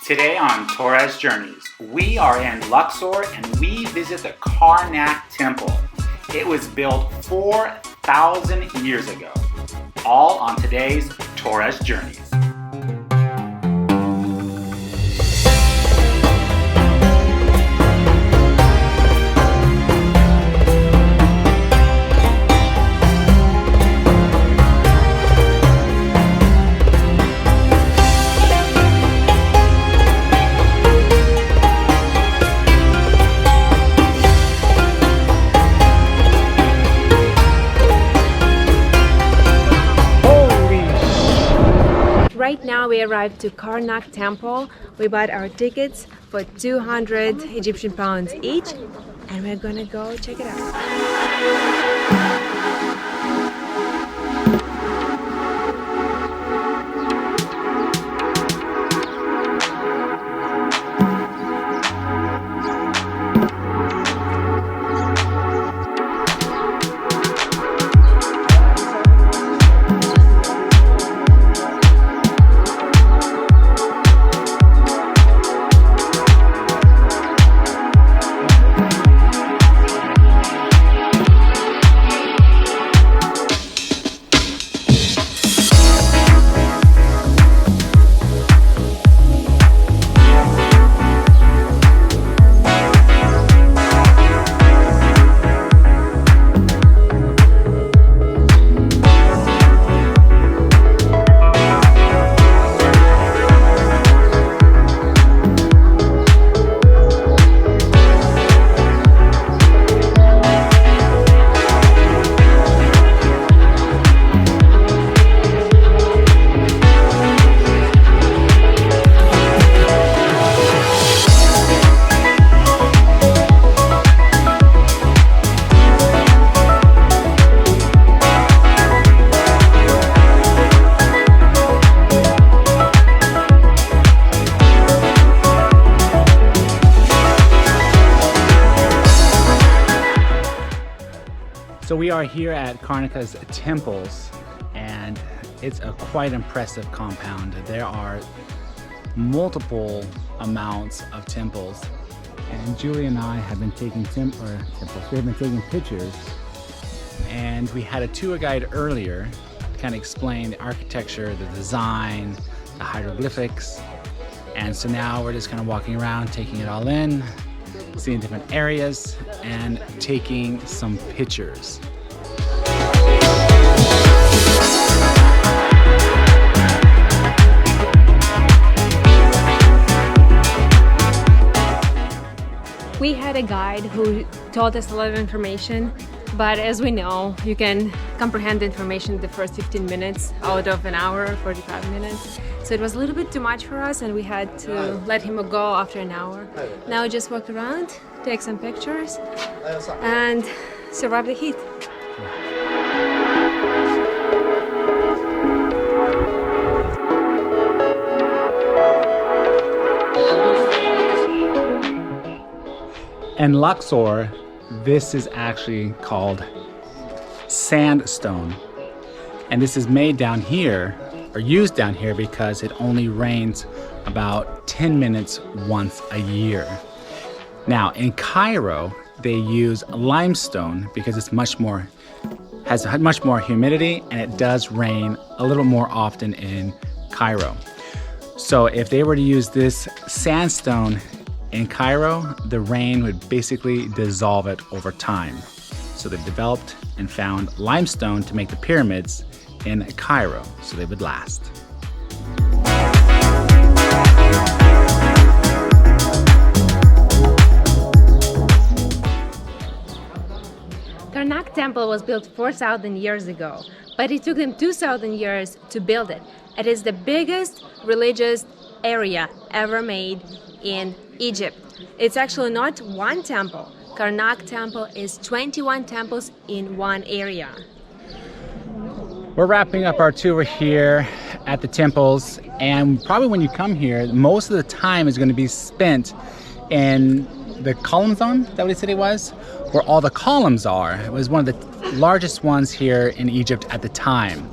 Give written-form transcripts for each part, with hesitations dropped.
Today on Torres Journeys, we are in Luxor and we visit the Karnak Temple. It was built 4,000 years ago. All on today's Torres Journeys. Right now we arrived to Karnak Temple. We bought our tickets for 200 Egyptian pounds each and we're gonna go check it out. So we are here at Karnak's temples, and it's a quite impressive compound. There are multiple amounts of temples, and Julie and I have been taking temples. We've been taking pictures, and we had a tour guide earlier to kind of explain the architecture, the design, the hieroglyphics, and so now we're just kind of walking around, taking it all in, seeing different areas and taking some pictures. We had a guide who taught us a lot of information, but as we know, you can comprehend the information in the first 15 minutes out of an hour, 45 minutes. So it was a little bit too much for us and we had to let him go after an hour. Now we just walk around, take some pictures and survive the heat. In Luxor, this is actually called sandstone. And this is made down here, or used down here, because it only rains about 10 minutes once a year. Now, in Cairo, they use limestone because it's has much more humidity, and it does rain a little more often in Cairo. So if they were to use this sandstone in Cairo, the rain would basically dissolve it over time. So they've developed and found limestone to make the pyramids in Cairo, so they would last. Karnak Temple was built 4,000 years ago, but it took them 2,000 years to build it. It is the biggest religious area ever made in Egypt. It's actually not one temple. Karnak Temple is 21 temples in one area. We're wrapping up our tour here at the temples, and probably when you come here, most of the time is going to be spent in the column zone. Is that what he said it was? Where all the columns are. It was one of the largest ones here in Egypt at the time.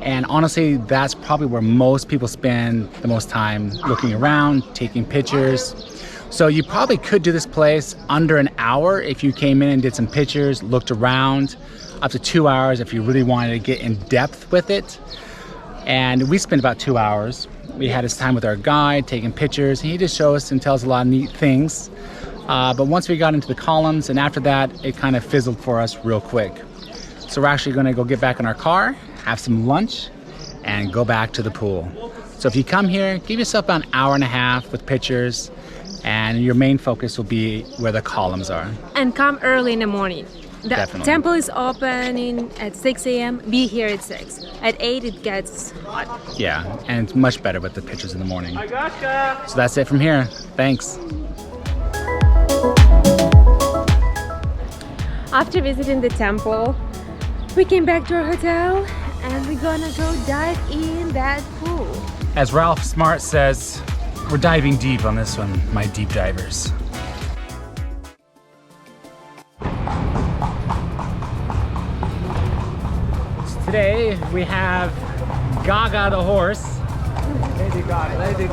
And honestly, that's probably where most people spend the most time looking around, taking pictures. So you probably could do this place under an hour if you came in and did some pictures, looked around, up to 2 hours if you really wanted to get in depth with it. And we spent about 2 hours. We had his time with our guide, taking pictures, and he just shows us and tells a lot of neat things. But once we got into the columns, and after that, it kind of fizzled for us real quick. So we're actually gonna go get back in our car, have some lunch, and go back to the pool. So if you come here, give yourself about an hour and a half with pictures, and your main focus will be where the columns are. And come early in the morning. The Definitely. temple is opening at 6 a.m. Be here at 6. At 8 it gets hot. Yeah, and it's much better with the pictures in the morning. So that's it from here. Thanks. After visiting the temple, we came back to our hotel and we're gonna go dive in that pool. As Ralph Smart says, we're diving deep on this one, my deep divers. Today we have Gaga the horse.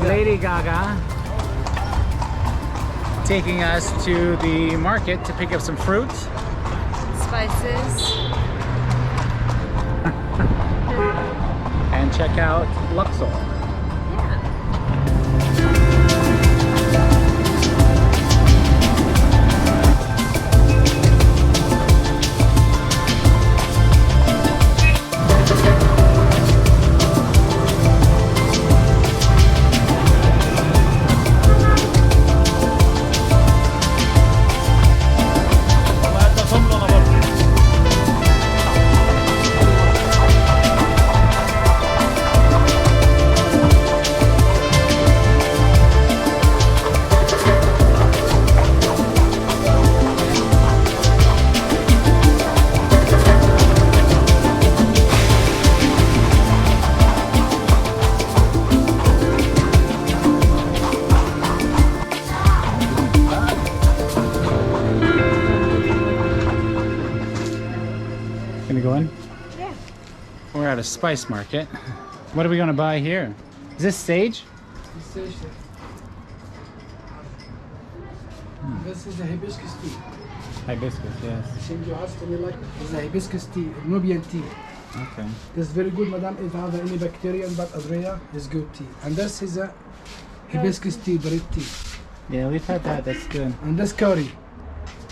Lady Gaga. Taking us to the market to pick up some fruit. Spices. And check out Luxor. Yeah. Gonna go in? Yeah. We're at a spice market. What are we gonna buy here? Is this sage? This is a hibiscus tea. Hibiscus, yes. Think you asked me like this is a hibiscus tea, Nubian tea. Okay. This is very good, madam. If you have any bacteria but adria, is good tea. And this is a hibiscus tea, the red tea. Yeah, we've had that. That's good. And this curry.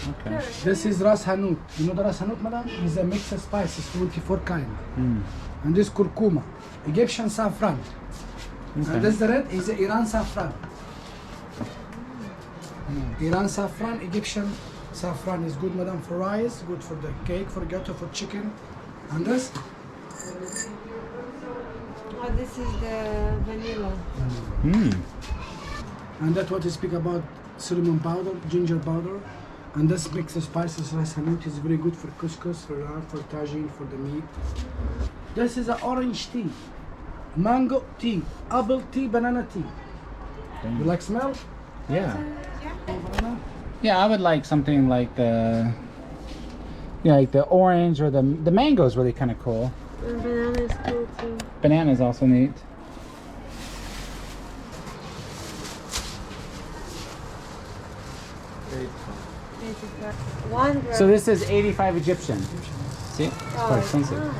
Okay. This is ras hanout. You know the ras hanout, madam? It's a mix of spices, 24 kind. Mm. And this curcuma, Egyptian saffron. Okay. And this the red is the Iran saffron. Iran saffron, Egyptian saffron is good, madam, for rice, good for the cake, for gato, for chicken. And this? Oh, this is the vanilla. Mm. And that's what we speak about cinnamon powder, ginger powder. And this mix of spices, ras hanout, is very good for couscous, for rar, for tagine, for the meat. This is an orange tea, mango tea, apple tea, banana tea. You like smell? Yeah. Banana? Yeah, I would like something like the, like the orange or the mango is really kind of cool. Banana is cool too. Banana is also neat. So this is 85 Egyptian. See, it's quite expensive.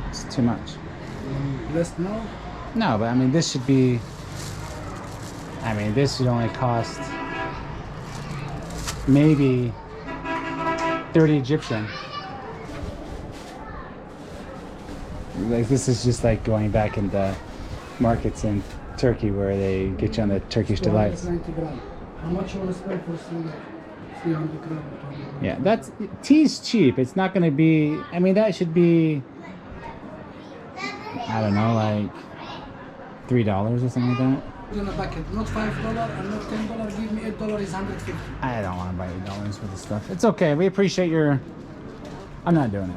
It's too much. Less now? No, but I mean, this should be. I mean, this should only cost maybe 30 Egyptian. Like this is just like going back in the markets in Turkey where they get you on the Turkish delights. 290 grams. How much you want to spend for 300 grams? Yeah, that's tea's cheap. It's not going to be. I mean, that should be. I don't know, like $3 or something like that. In a bucket, not $5 and not $10. Give me $8 is 150. I don't want to buy $8 for this stuff. It's okay. We appreciate your. I'm not doing it.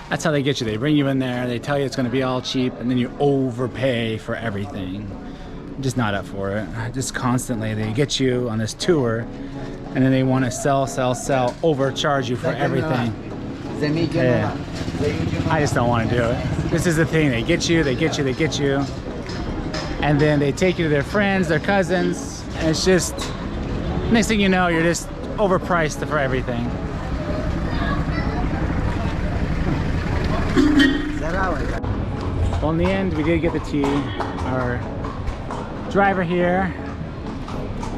That's how they get you. They bring you in there. They tell you it's going to be all cheap, and then you overpay for everything. I'm just not up for it. Just constantly, they get you on this tour, and then they want to sell, overcharge you for everything. Yeah. I just don't want to do it. This is the thing, they get you, and then they take you to their friends, their cousins, and it's just, next thing you know, you're just overpriced for everything. Well, in the end, we did get the tea. Our driver here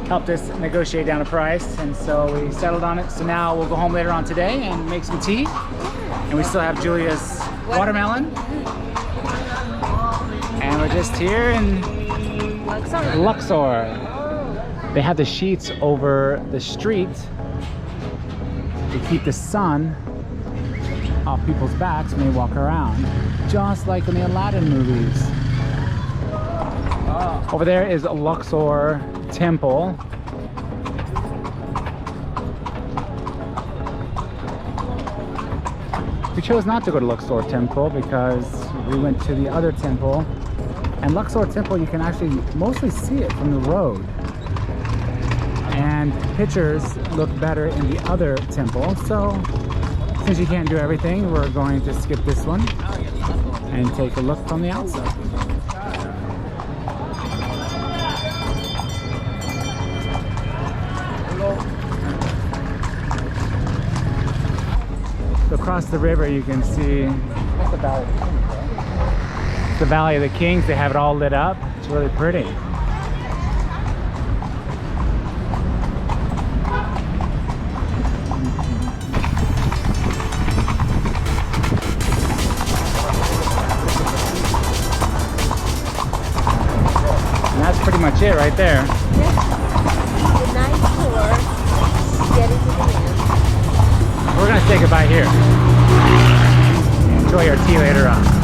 helped us negotiate down a price, and so we settled on it. So now we'll go home later on today and make some tea. And we still have Julia's watermelon. And we're just here in Luxor. They have the sheets over the street to keep the sun off people's backs when they walk around, just like in the Aladdin movies. Over there is Luxor Temple. We chose not to go to Luxor Temple because we went to the other temple, and Luxor Temple you can actually mostly see it from the road, and pictures look better in the other temple. So since you can't do everything, we're going to skip this one and take a look from the outside. So across the river you can see the Valley of the Kings, right? The Valley of the Kings. They have it all lit up. It's really pretty. And that's pretty much it right there. The nice tour. Get into the land. We're gonna say goodbye here. Enjoy our tea later on.